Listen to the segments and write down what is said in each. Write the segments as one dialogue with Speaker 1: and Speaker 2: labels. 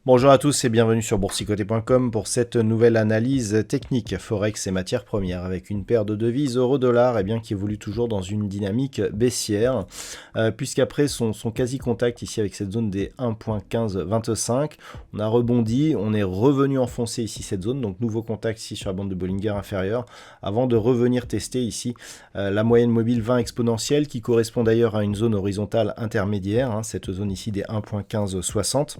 Speaker 1: Bonjour à tous et bienvenue sur boursicoté.com pour cette nouvelle analyse technique Forex et matières premières avec une paire de devises euro-dollar qui évolue toujours dans une dynamique baissière puisqu'après son quasi-contact ici avec cette zone des 1.1525, on a rebondi, on est revenu enfoncer ici cette zone, donc nouveau contact ici sur la bande de Bollinger inférieure avant de revenir tester ici la moyenne mobile 20 exponentielle qui correspond d'ailleurs à une zone horizontale intermédiaire, cette zone ici des 1.1560.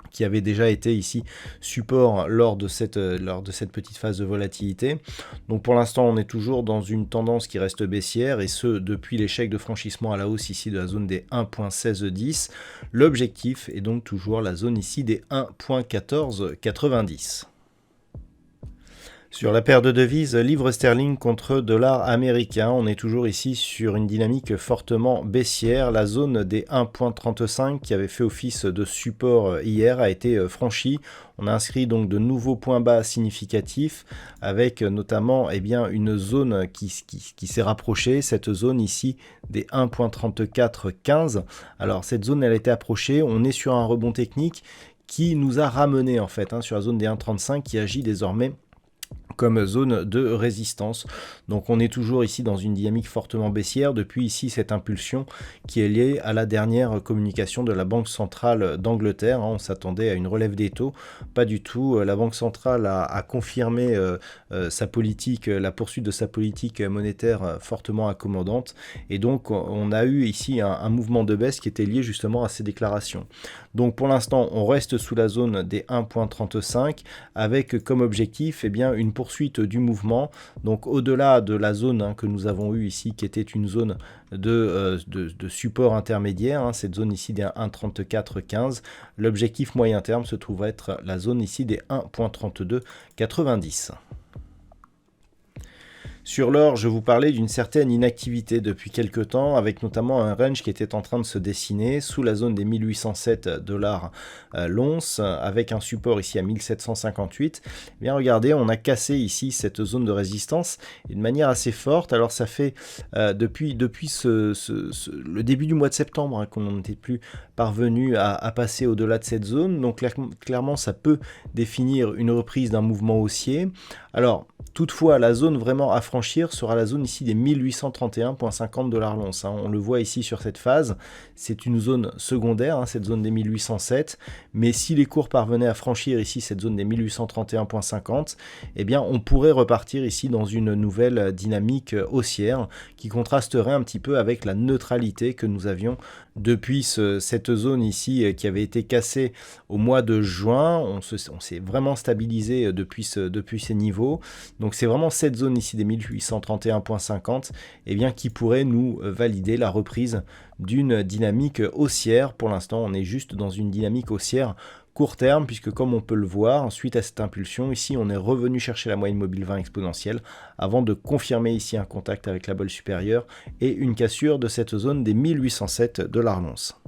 Speaker 1: Qui avait déjà été ici support lors de cette petite phase de volatilité. Donc pour l'instant, on est toujours dans une tendance qui reste baissière, et ce, depuis l'échec de franchissement à la hausse ici de la zone des 1.1610. L'objectif est donc toujours la zone ici des 1.1490. Sur la paire de devises livre sterling contre dollar américain, on est toujours ici sur une dynamique fortement baissière. La zone des 1.35 qui avait fait office de support hier a été franchie. On a inscrit donc de nouveaux points bas significatifs avec notamment une zone qui s'est rapprochée, cette zone ici des 1.3415. Alors cette zone elle a été approchée, on est sur un rebond technique qui nous a ramené en fait sur la zone des 1.35 qui agit désormais comme zone de résistance. Donc on est toujours ici dans une dynamique fortement baissière depuis ici cette impulsion qui est liée à la dernière communication de la Banque centrale d'Angleterre. On s'attendait à une relève des taux, pas du tout. La Banque centrale a confirmé sa politique, la poursuite de sa politique monétaire fortement accommodante, et donc on a eu ici un mouvement de baisse qui était lié justement à ces déclarations. Donc pour l'instant on reste sous la zone des 1.35 avec comme objectif une poursuite du mouvement, donc au-delà de la zone que nous avons eue ici qui était une zone de support intermédiaire, cette zone ici des 1.3415, l'objectif moyen terme se trouve être la zone ici des 1.3290. Sur l'or, je vous parlais d'une certaine inactivité depuis quelques temps, avec notamment un range qui était en train de se dessiner sous la zone des 1807 $ l'once, avec un support ici à 1758. Bien regardez, on a cassé ici cette zone de résistance de manière assez forte. Alors ça fait depuis le début du mois de septembre qu'on n'était plus parvenu à passer au-delà de cette zone. Donc clairement, ça peut définir une reprise d'un mouvement haussier. Alors, toutefois, la zone vraiment à franchir sera la zone ici des 1831,50 $ l'once. On le voit ici sur cette phase, c'est une zone secondaire, cette zone des 1807. Mais si les cours parvenaient à franchir ici cette zone des 1831,50, on pourrait repartir ici dans une nouvelle dynamique haussière qui contrasterait un petit peu avec la neutralité que nous avions depuis cette zone ici qui avait été cassée au mois de juin. On s'est vraiment stabilisé depuis ces niveaux. Donc c'est vraiment cette zone ici des 1831,50 qui pourrait nous valider la reprise d'une dynamique haussière. Pour l'instant, on est juste dans une dynamique haussière court terme, puisque comme on peut le voir, suite à cette impulsion, ici on est revenu chercher la moyenne mobile 20 exponentielle avant de confirmer ici un contact avec la bolle supérieure et une cassure de cette zone des 1807 $ l'once.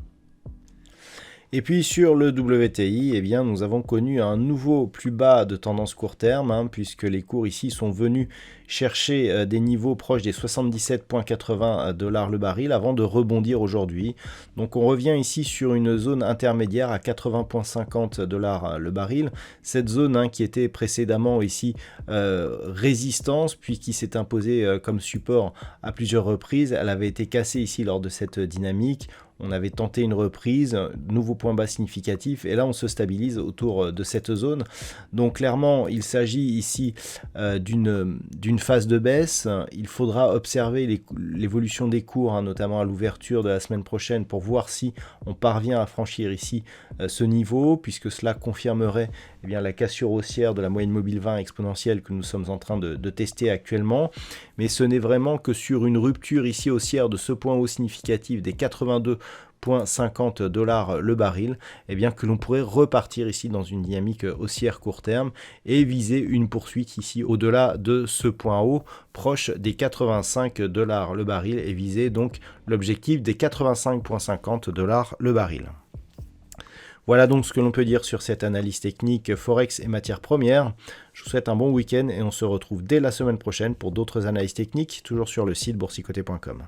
Speaker 1: Et puis sur le WTI, nous avons connu un nouveau plus bas de tendance court terme, puisque les cours ici sont venus chercher des niveaux proches des 77,80 $ le baril avant de rebondir aujourd'hui. Donc on revient ici sur une zone intermédiaire à 80,50 $ le baril. Cette zone qui était précédemment ici résistance, puis qui s'est imposée comme support à plusieurs reprises. Elle avait été cassée ici lors de cette dynamique. On avait tenté une reprise, nouveau point bas significatif, et là on se stabilise autour de cette zone. Donc clairement, il s'agit ici d'une phase de baisse. Il faudra observer l'évolution des cours, notamment à l'ouverture de la semaine prochaine, pour voir si on parvient à franchir ici ce niveau, puisque cela confirmerait la cassure haussière de la moyenne mobile 20 exponentielle que nous sommes en train de tester actuellement. Mais ce n'est vraiment que sur une rupture ici haussière de ce point haut significatif des $50 le baril, et bien que l'on pourrait repartir ici dans une dynamique haussière court terme et viser une poursuite ici au-delà de ce point haut, proche des $85 le baril, et viser donc l'objectif des $85,50 le baril. Voilà donc ce que l'on peut dire sur cette analyse technique Forex et matières premières. Je vous souhaite un bon week-end et on se retrouve dès la semaine prochaine pour d'autres analyses techniques, toujours sur le site boursicoté.com.